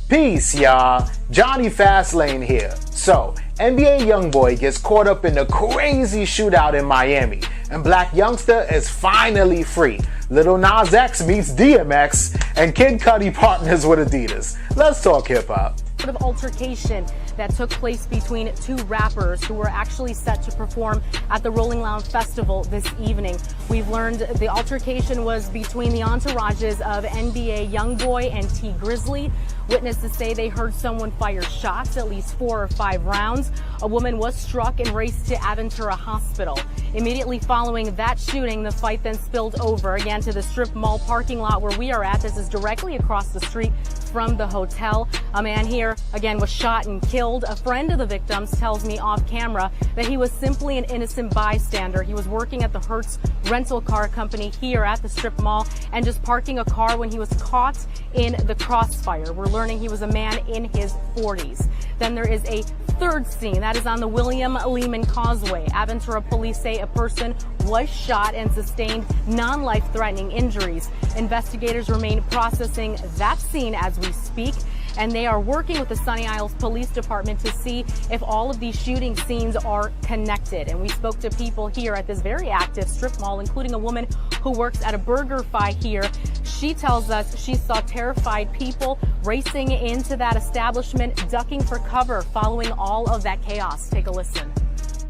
Peace, y'all. Jonny Fastlane here. So, NBA YoungBoy gets caught up in the crazy shootout in Miami, and Blac Youngsta is finally free. Lil Nas X meets DMX, and Kid Cudi partners with Adidas. Let's talk hip-hop. Of altercation that took place between two rappers who were actually set to perform at the Rolling Loud Festival this evening. We've learned the altercation was between the entourages of NBA YoungBoy and T Grizzly. Witnesses say they heard someone fire shots, at least 4 or 5 rounds. A woman was struck and raced to Aventura Hospital. Immediately following that shooting, the fight then spilled over again to the strip mall parking lot where we are at. This is directly across the street from the hotel. A man here, again, was shot and killed. A friend of the victims tells me off camera that he was simply an innocent bystander. He was working at the Hertz rental car company here at the strip mall and just parking a car when he was caught in the crossfire. We're learning he was a man in his 40s. Then there is a third scene that is on the William Lehman Causeway. Aventura police say a person was shot and sustained non-life-threatening injuries. Investigators remain processing that scene as we speak, and they are working with the Sunny Isles Police Department to see if all of these shooting scenes are connected. And we spoke to people here at this very active strip mall, including a woman who works at a BurgerFi here. She tells us she saw terrified people racing into that establishment, ducking for cover following all of that chaos. Take a listen.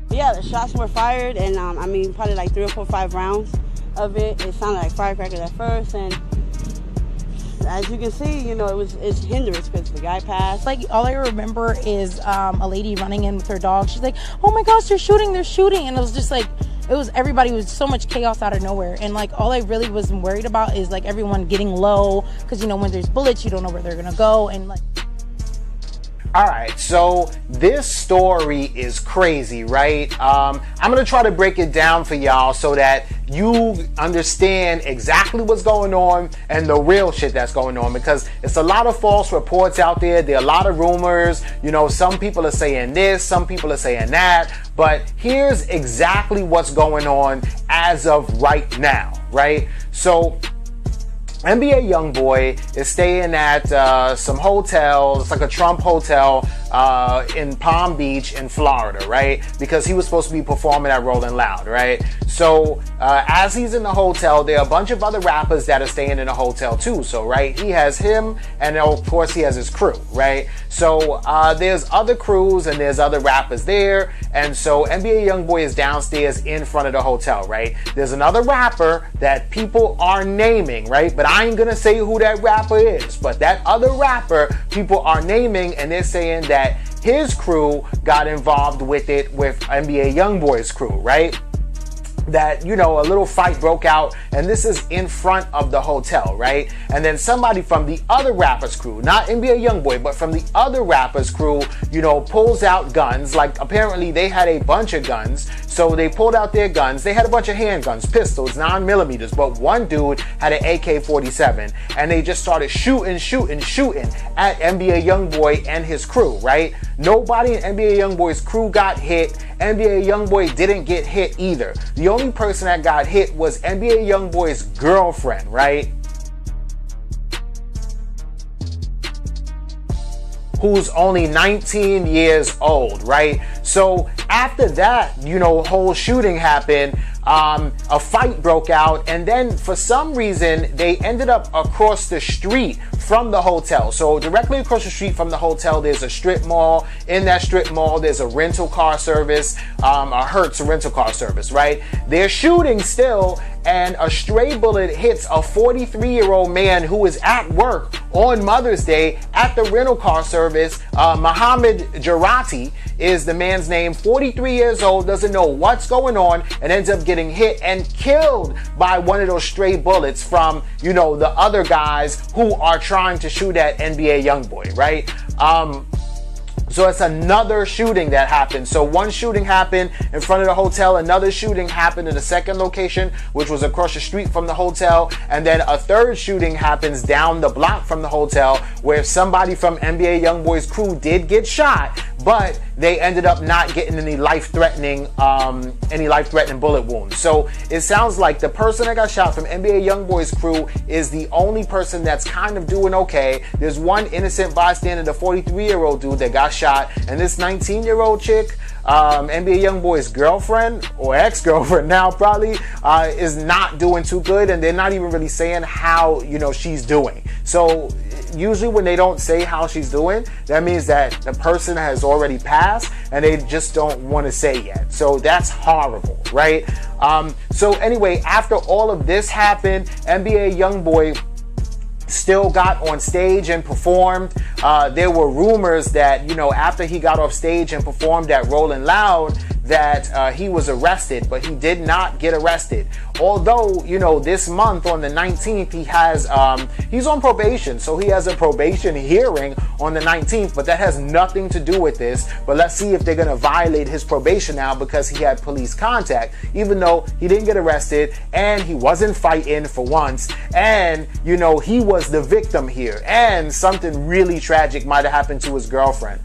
Yeah, the shots were fired, and probably like 3 or 4 or 5 rounds of it. It sounded like firecrackers at first, and as you can see, it's hindrance because the guy passed. Like, all I remember is a lady running in with her dog. She's like, "Oh my gosh, they're shooting!" And it was just like, everybody was so much chaos out of nowhere. And like, all I really was worried about is like everyone getting low because when there's bullets, you don't know where they're gonna go, and like. Alright, so this story is crazy, right? I'm going to try to break it down for y'all so that you understand exactly what's going on and the real shit that's going on, because it's a lot of false reports out there. There are a lot of rumors. Some people are saying this, some people are saying that, but here's exactly what's going on as of right now, right? So NBA YoungBoy is staying at some hotel. It's like a Trump hotel in Palm Beach in Florida, right? Because he was supposed to be performing at Rolling Loud, right? So as he's in the hotel, there are a bunch of other rappers that are staying in the hotel too. So, right, he has him, and of course he has his crew, right? So there's other crews and there's other rappers there. And so NBA YoungBoy is downstairs in front of the hotel, right? There's another rapper that people are naming, right? But I ain't gonna say who that rapper is. But that other rapper, people are naming, and they're saying that his crew got involved with it, with NBA YoungBoy's crew, right? That, a little fight broke out, and this is in front of the hotel, right? And then somebody from the other rapper's crew, not NBA YoungBoy, but from the other rapper's crew, pulls out guns. Like, apparently they had a bunch of guns, so they pulled out their guns. They had a bunch of handguns, pistols, 9mm, but one dude had an AK-47, and they just started shooting at NBA YoungBoy and his crew, right? Nobody in NBA YoungBoy's crew got hit. NBA YoungBoy didn't get hit either. The only person that got hit was NBA YoungBoy's girlfriend, right? Who's only 19 years old, right? So after that, whole shooting happened, a fight broke out, and then for some reason they ended up across the street from the hotel. So directly across the street from the hotel, there's a strip mall. In that strip mall, there's a rental car service, a Hertz rental car service, right? They're shooting still, and a stray bullet hits a 43-year-old man who is at work on Mother's Day at the rental car service. Muhammad Jarati is the man's name, 43 years old, doesn't know what's going on, and ends up getting hit and killed by one of those stray bullets from, the other guys who are trying to shoot at NBA YoungBoy, right? So it's another shooting that happened. So one shooting happened in front of the hotel, another shooting happened in the second location, which was across the street from the hotel, and then a third shooting happens down the block from the hotel, where somebody from NBA YoungBoy's crew did get shot, but they ended up not getting any life-threatening bullet wounds. So it sounds like the person that got shot from NBA YoungBoy's crew is the only person that's kind of doing okay. There's one innocent bystander, the 43-year-old dude that got shot, and this 19-year-old chick, NBA YoungBoy's girlfriend or ex-girlfriend now probably, is not doing too good, and they're not even really saying how, she's doing. So usually when they don't say how she's doing, that means that the person has already passed and they just don't want to say yet. So that's horrible, right? So anyway, after all of this happened, NBA YoungBoy still got on stage and performed. There were rumors that, after he got off stage and performed at Rolling Loud, that he was arrested, but he did not get arrested. Although, this month on the 19th, he's on probation. So he has a probation hearing on the 19th, but that has nothing to do with this. But let's see if they're going to violate his probation now because he had police contact, even though he didn't get arrested and he wasn't fighting for once. And, he was the victim here. And something really tragic might have happened to his girlfriend.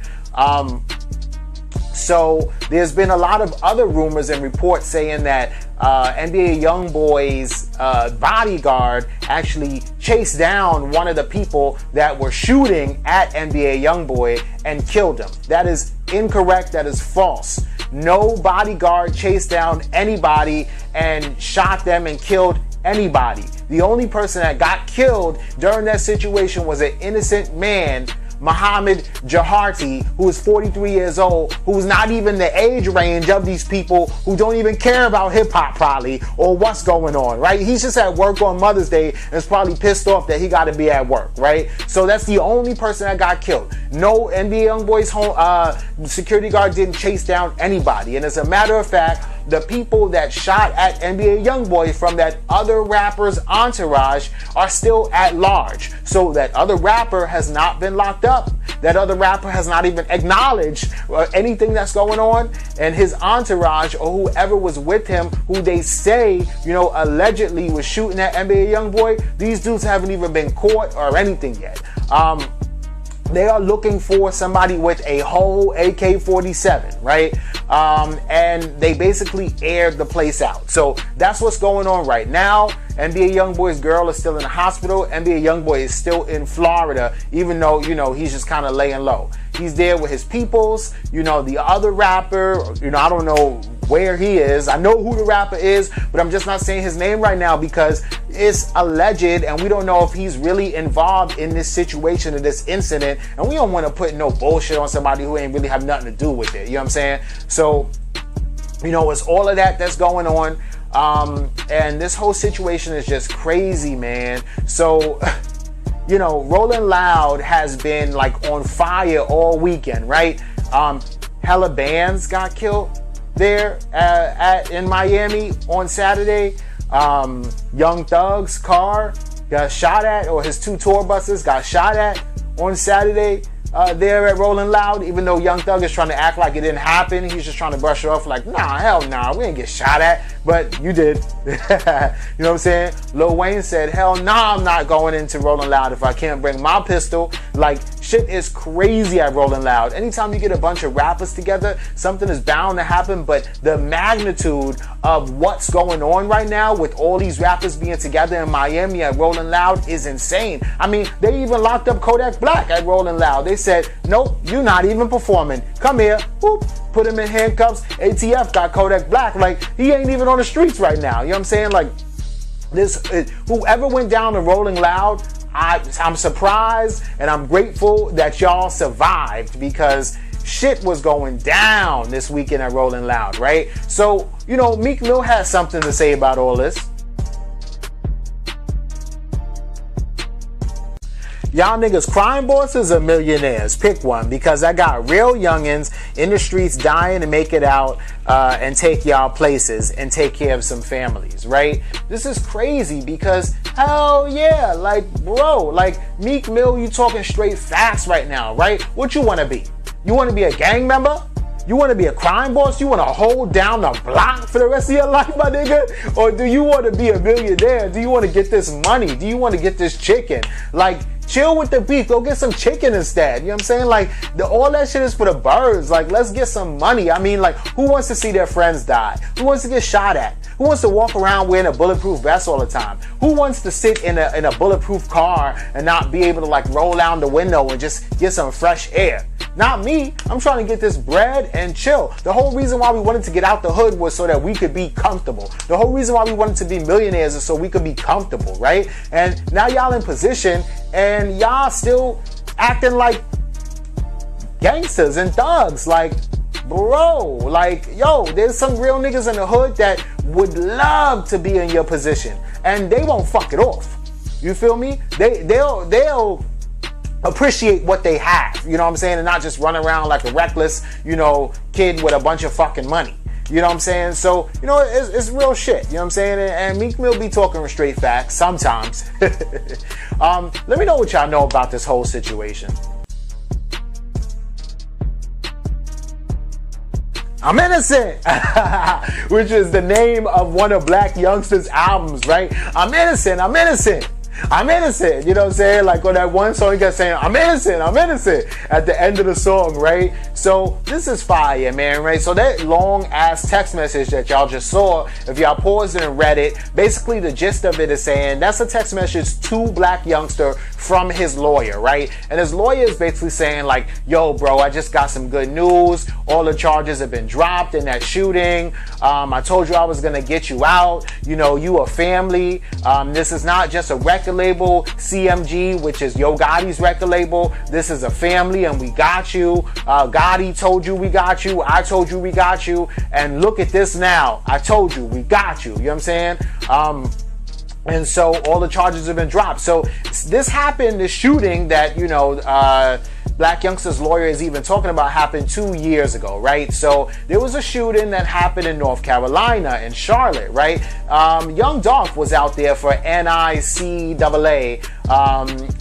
So there's been a lot of other rumors and reports saying that NBA YoungBoy's bodyguard actually chased down one of the people that were shooting at NBA YoungBoy and killed him. That is incorrect. That is false. No bodyguard chased down anybody and shot them and killed anybody. The only person that got killed during that situation was an innocent man, Muhammad Jaharti, who is 43 years old, who's not even the age range of these people who don't even care about hip-hop probably or what's going on, right? He's just at work on Mother's Day and is probably pissed off that he got to be at work, right? So that's the only person that got killed. No NBA YoungBoy's home security guard didn't chase down anybody. And as a matter of fact, the people that shot at NBA YoungBoy from that other rapper's entourage are still at large. So that other rapper has not been locked up. That other rapper has not even acknowledged anything that's going on. And his entourage or whoever was with him, who they say, allegedly was shooting at NBA YoungBoy, these dudes haven't even been caught or anything yet. They are looking for somebody with a whole AK-47, right? And they basically aired the place out. So that's what's going on right now. NBA YoungBoy's girl is still in the hospital. NBA YoungBoy is still in Florida, even though, he's just kind of laying low. He's there with his peoples. The other rapper, I don't know where he is. I know who the rapper is, but I'm just not saying his name right now because it's alleged and we don't know if he's really involved in this situation or this incident. And we don't want to put no bullshit on somebody who ain't really have nothing to do with it. You know what I'm saying? So, it's all of that that's going on. And this whole situation is just crazy, man. So, Rolling Loud has been like on fire all weekend, right? Hella bands got killed there in Miami on Saturday. Young Thug's car got shot at, or his 2 tour buses got shot at on Saturday there at Rolling Loud, even though Young Thug is trying to act like it didn't happen. He's just trying to brush it off like, nah, hell nah, we didn't get shot at, but you did. You know what I'm saying? Lil Wayne said, hell nah, I'm not going into Rolling Loud if I can't bring my pistol. Like, shit is crazy at Rolling Loud. Anytime you get a bunch of rappers together, something is bound to happen, but the magnitude of what's going on right now with all these rappers being together in Miami at Rolling Loud is insane. I mean, they even locked up Kodak Blac at Rolling Loud. They said, nope, you're not even performing. Come here. Whoop. Put him in handcuffs. ATF got Kodak Blac. Like, he ain't even on the streets right now. You know what I'm saying? Like, whoever went down to Rolling Loud, I'm surprised and I'm grateful that y'all survived because shit was going down this weekend at Rolling Loud, right? So, Meek Mill has something to say about all this. Y'all niggas crime bosses or millionaires? Pick one, because I got real youngins in the streets dying to make it out and take y'all places and take care of some families, right? This is crazy because hell yeah, like bro, like Meek Mill, you talking straight facts right now, right? What you want to be? You want to be a gang member? You want to be a crime boss? You want to hold down the block for the rest of your life, my nigga? Or do you want to be a millionaire? Do you want to get this money? Do you want to get this chicken? Like, chill with the beef. Go get some chicken instead. You know what I'm saying? Like, all that shit is for the birds. Like, let's get some money. I mean, like, who wants to see their friends die? Who wants to get shot at? Who wants to walk around wearing a bulletproof vest all the time? Who wants to sit in a bulletproof car and not be able to like roll down the window and just get some fresh air? Not me. I'm trying to get this bread and chill. The whole reason why we wanted to get out the hood was so that we could be comfortable. The whole reason why we wanted to be millionaires is so we could be comfortable, right? And now y'all in position and y'all still acting like gangsters and thugs. Like, bro, like, yo, there's some real niggas in the hood that would love to be in your position and they won't fuck it off. You feel me? They'll appreciate what they have, you know what I'm saying, and not just run around like a reckless, you know, kid with a bunch of fucking money. You know what I'm saying? So, you know, it's real shit. You know what I'm saying? And Meek Mill be talking straight facts sometimes. Let me know what y'all know about this whole situation. I'm innocent, which is the name of one of Blac Youngsta's albums, right? I'm innocent, I'm innocent. I'm innocent, you know what I'm saying? Like on that one song, he kept saying, I'm innocent at the end of the song, right? So this is fire, man, right? So that long ass text message that y'all just saw, if y'all paused it and read it, basically the gist of it is saying that's a text message to Blac Youngsta from his lawyer, right? And his lawyer is basically saying like, yo, bro, I just got some good news. All the charges have been dropped in that shooting. I told you I was gonna get you out. You know, you a family. This is not just a record label, CMG, which is Yo Gotti's record label. This is a family and we got you. Gotti told you we got you. I told you we got you. And look at this now. I told you we got you. You know what I'm saying? And so all the charges have been dropped. So this happened, this shooting that, you know, Blac Youngsta's lawyer is even talking about happened 2 years ago, right? So there was a shooting that happened in North Carolina, in Charlotte, right? Young Dolph was out there for NICAA,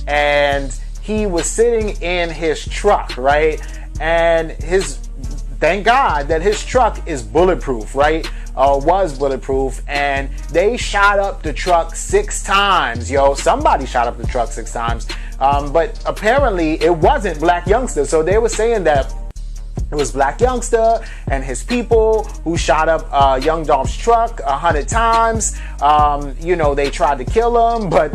and he was sitting in his truck, right? And thank God that his truck is bulletproof, right? Was bulletproof, and they shot up the truck 6 times, yo. Somebody shot up the truck 6 times. But apparently it wasn't Blac Youngsta. So they were saying that it was Blac Youngsta and his people who shot up Young Dolph's truck 100 times. You know, they tried to kill him, but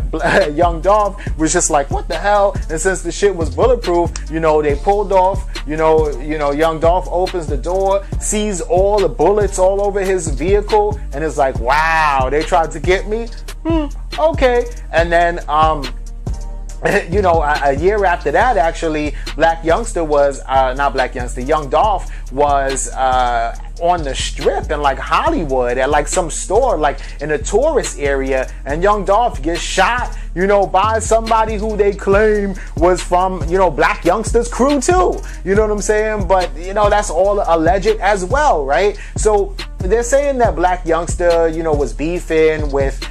Young Dolph was just like, what the hell? And since the shit was bulletproof, you know, they pulled off. You know, Young Dolph opens the door, sees all the bullets all over his vehicle, and is like, wow, they tried to get me? Okay. And then, you know, a year after that, actually, Blac Youngsta was, not Blac Youngsta, Young Dolph was on the strip in like Hollywood at like some store, like in a tourist area, and Young Dolph gets shot, you know, by somebody who they claim was from, you know, Blac Youngsta's crew too. You know what I'm saying? But, you know, that's all alleged as well, right? So they're saying that Blac Youngsta, you know, was beefing with,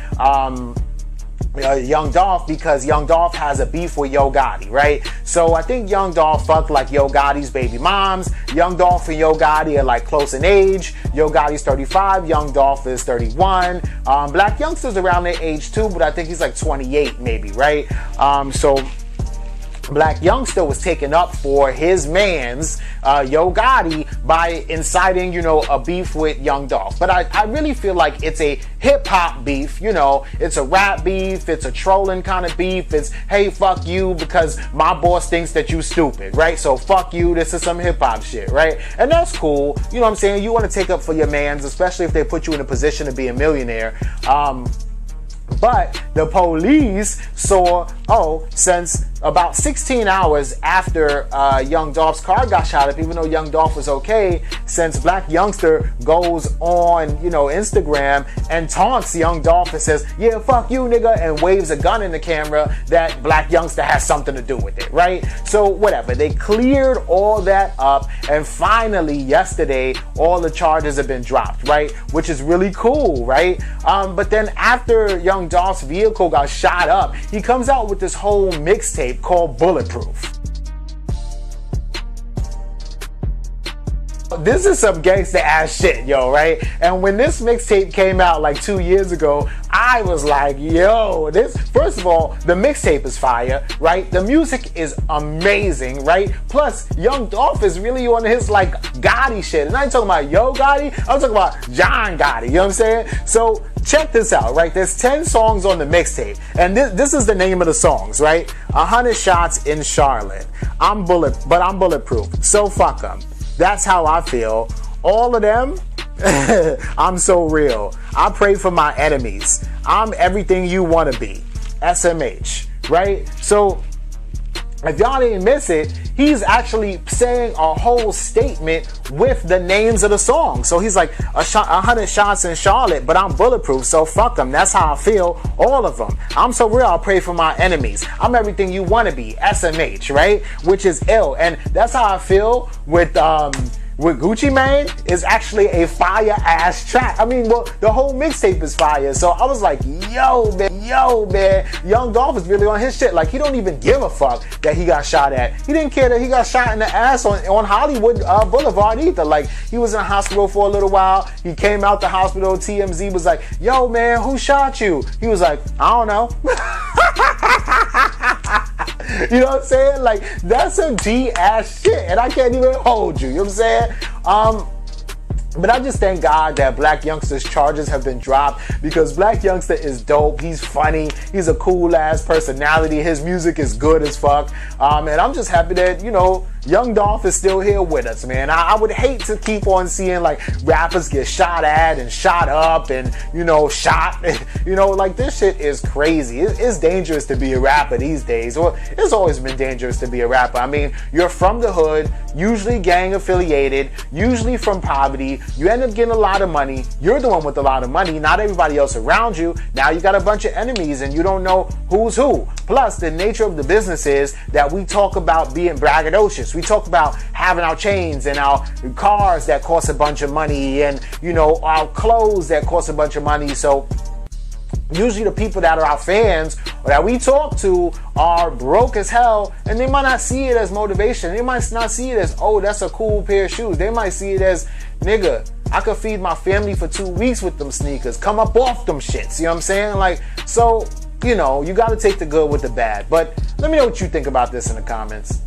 Young Dolph because Young Dolph has a beef with Yo Gotti, right? So I think Young Dolph fucked like Yo Gotti's baby moms. Young Dolph and Yo Gotti are like close in age. Yo Gotti's 35, Young Dolph is 31. Blac Youngsta's around their age too, but I think he's like 28 maybe, right? So Blac Youngsta was taken up for his man's Yo Gotti by inciting, you know, a beef with Young Dolph. But I really feel like it's a hip-hop beef, you know. It's a rap beef, it's a trolling kind of beef. It's, hey, fuck you because my boss thinks that you stupid, right? So fuck you, this is some hip-hop shit, right? And that's cool. You know what I'm saying? You want to take up for your mans, especially if they put you in a position to be a millionaire. But the police saw, since about 16 hours after Young Dolph's car got shot up, even though Young Dolph was okay, since Blac Youngsta goes on, you know, Instagram and taunts Young Dolph and says, yeah, fuck you, nigga, and waves a gun in the camera, that Blac Youngsta has something to do with it, right? So whatever, they cleared all that up, and finally yesterday, all the charges have been dropped, right? Which is really cool, right? But then after Young Dolph's vehicle got shot up, he comes out with this whole mixtape called Bulletproof. This is some gangsta ass shit, yo, right? And when this mixtape came out like 2 years ago, I was like, yo, this, first of all, the mixtape is fire, right? The music is amazing, right? Plus, Young Dolph is really on his like Gotti shit. And I ain't talking about Yo Gotti, I'm talking about John Gotti, you know what I'm saying? So check this out, right? There's 10 songs on the mixtape. And this is the name of the songs, right? 100 shots in Charlotte. I'm bulletproof. So fuck them. That's how I feel. All of them, I'm so real. I pray for my enemies. I'm everything you want to be. SMH, right? So if y'all didn't miss it, he's actually saying a whole statement with the names of the songs. So he's like, 100 shots in Charlotte, but I'm bulletproof, so fuck them. That's how I feel, all of them. I'm so real, I'll pray for my enemies. I'm everything you want to be, SMH, right? Which is ill. And that's how I feel with Gucci Mane. Is actually a fire ass track. I mean, well, the whole mixtape is fire. So I was like, yo man, Young Dolph is really on his shit. Like, he don't even give a fuck that he got shot at. He didn't care that he got shot in the ass on Hollywood Boulevard either. Like, he was in the hospital for a little while. He came out the hospital. TMZ was like, yo man, who shot you? He was like, I don't know. You know what I'm saying? Like, that's some G ass shit, and I can't even hold you. You know what I'm saying? But I just thank God that Blac Youngsta's charges have been dropped, because Blac Youngsta is dope. He's funny. He's a cool ass personality. His music is good as fuck. And I'm just happy that, you know, Young Dolph is still here with us, man. I would hate to keep on seeing like rappers get shot at and shot up and, you know, shot. You know, like, this shit is crazy. It's dangerous to be a rapper these days. Well, it's always been dangerous to be a rapper. I mean, you're from the hood, usually gang affiliated, usually from poverty. You end up getting a lot of money. You're the one with a lot of money, not everybody else around you. Now you got a bunch of enemies and you don't know who's who. Plus, the nature of the business is that we talk about being braggadocious. We talk about having our chains and our cars that cost a bunch of money, and, you know, our clothes that cost a bunch of money. So usually the people that are our fans or that we talk to are broke as hell, and they might not see it as motivation. They might not see it as, oh, that's a cool pair of shoes. They might see it as, nigga, I could feed my family for 2 weeks with them sneakers. Come up off them shits. You know what I'm saying? Like, so, you know, you got to take the good with the bad. But let me know what you think about this in the comments.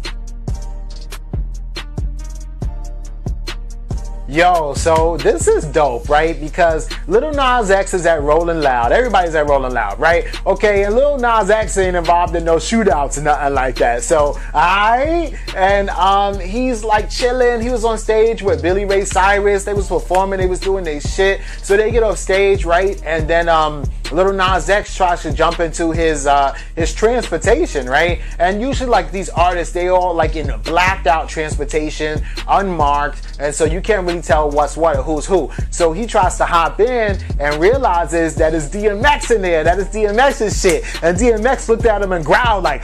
Yo, so this is dope, right? Because Lil Nas X is at Rolling Loud. Everybody's at Rolling Loud, right? Okay, and Lil Nas X ain't involved in no shootouts and nothing like that. So, and he's like chilling. He was on stage with Billy Ray Cyrus. They was performing. They was doing their shit. So they get off stage, right? And then Lil Nas X tries to jump into his transportation, right? And usually, like, these artists, they all like in blacked out transportation, unmarked, and so you can't really tell what's what or who's who. So he tries to hop in and realizes that it's DMX in there. That is DMX's shit. And DMX looked at him and growled like,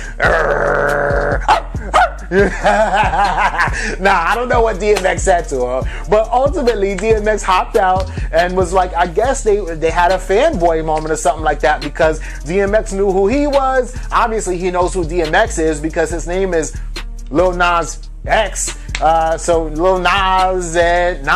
nah, I don't know what DMX said to her, but ultimately DMX hopped out and was like, I guess they had a fanboy moment or something like that, because DMX knew who he was. Obviously he knows who DMX is because his name is Lil Nas X. So Lil Nas and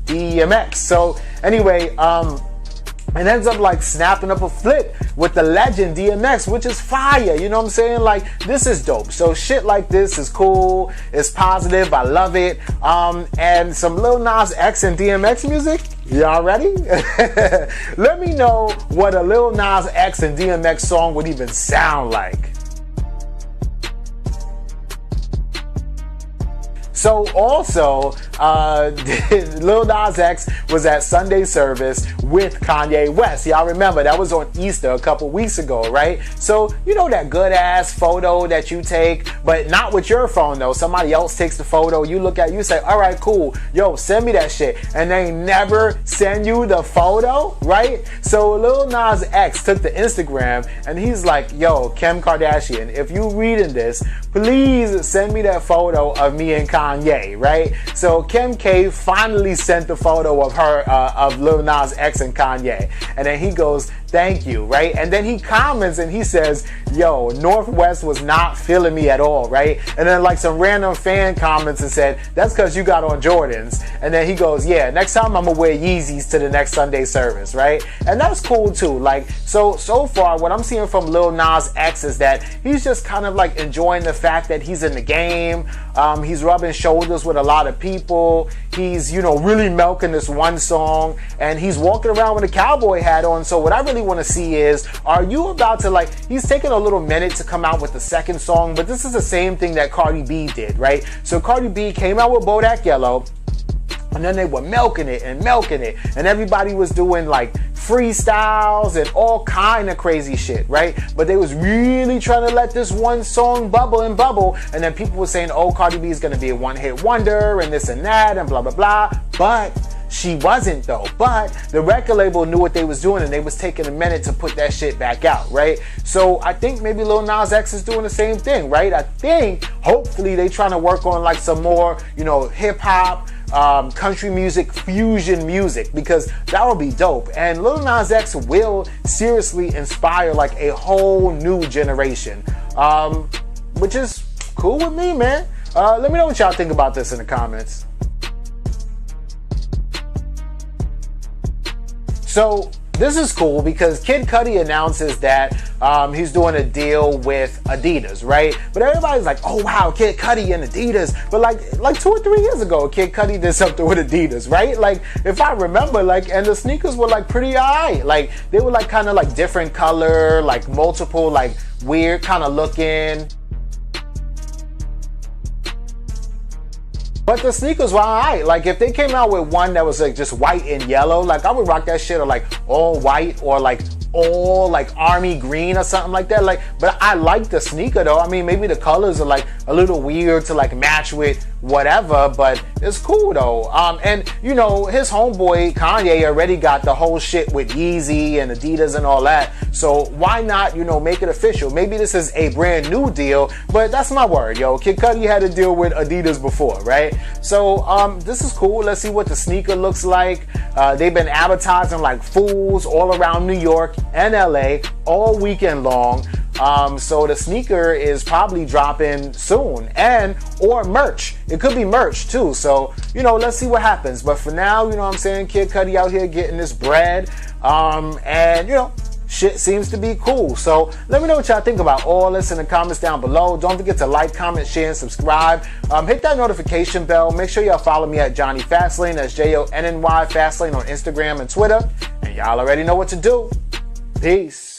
DMX. So anyway, and ends up like snapping up a flip with the legend DMX, which is fire. You know what I'm saying? Like, this is dope. So shit like this is cool. It's positive. I love it. And some Lil Nas X and DMX music. Y'all ready? Let me know what a Lil Nas X and DMX song would even sound like. So also, Lil Nas X was at Sunday service with Kanye West. Y'all remember, that was on Easter a couple weeks ago, right? So, you know that good ass photo that you take, but not with your phone though. Somebody else takes the photo, you look at it, you say, all right, cool, yo, send me that shit. And they never send you the photo, right? So Lil Nas X took to Instagram and he's like, yo, Kim Kardashian, if you reading this, please send me that photo of me and Kanye, right? So Kim K finally sent the photo of her, of Lil Nas X and Kanye. And then he goes, Thank you, right? And then he comments and he says, yo, Northwest was not feeling me at all, right? And then like some random fan comments and said, that's because you got on Jordans. And then he goes, yeah, next time I'm gonna wear Yeezys to the next Sunday service, right? And that's cool too. Like, so far, what I'm seeing from Lil Nas X is that he's just kind of like enjoying the fact that he's in the game. He's rubbing shoulders with a lot of people. He's, you know, really milking this one song, and he's walking around with a cowboy hat on. So what I really want to see is, are you about to, like, he's taking a little minute to come out with the second song, but this is the same thing that Cardi B did, right? So Cardi B came out with Bodak Yellow, and then they were milking it, and everybody was doing like freestyles and all kind of crazy shit, right? But they was really trying to let this one song bubble, and then people were saying, oh, Cardi B is gonna be a one-hit wonder, and this and that, and blah, blah, blah. But she wasn't though. But the record label knew what they was doing, and they was taking a minute to put that shit back out, right? So I think maybe Lil Nas X is doing the same thing, right? I think hopefully they trying to work on like some more, you know, hip hop, country music, fusion music, because that would be dope. And Lil Nas X will seriously inspire like a whole new generation, which is cool with me, man. Let me know what y'all think about this in the comments. So this is cool because Kid Cudi announces that he's doing a deal with Adidas, right? But everybody's like, oh wow, Kid Cudi and Adidas. But like 2 or 3 years ago, Kid Cudi did something with Adidas, right? Like, if I remember, like, and the sneakers were like pretty alright. Like, they were like kind of like different color, like multiple, like weird kind of looking. But the sneakers were alright. Like, if they came out with one that was like just white and yellow, like I would rock that shit, or like all white, or like all like army green or something like that. Like, but I like the sneaker though. I mean, maybe the colors are like a little weird to like match with whatever, but it's cool though. And you know, his homeboy Kanye already got the whole shit with Yeezy and Adidas and all that. So why not, you know, make it official? Maybe this is a brand new deal, but that's my word, yo. Kid Cudi had a deal with Adidas before, right? So this is cool. Let's see what the sneaker looks like. They've been advertising like fools all around New York and LA all weekend long. So the sneaker is probably dropping soon, and or merch. It could be merch too. So, you know, let's see what happens. But for now, you know what I'm saying, Kid Cudi out here getting this bread. And you know, shit seems to be cool. So let me know what y'all think about all this in the comments down below. Don't forget to like, comment, share, and subscribe. Hit that notification bell. Make sure y'all follow me at Jonny Fastlane. That's Jonny Fastlane on Instagram and Twitter. And y'all already know what to do. Peace.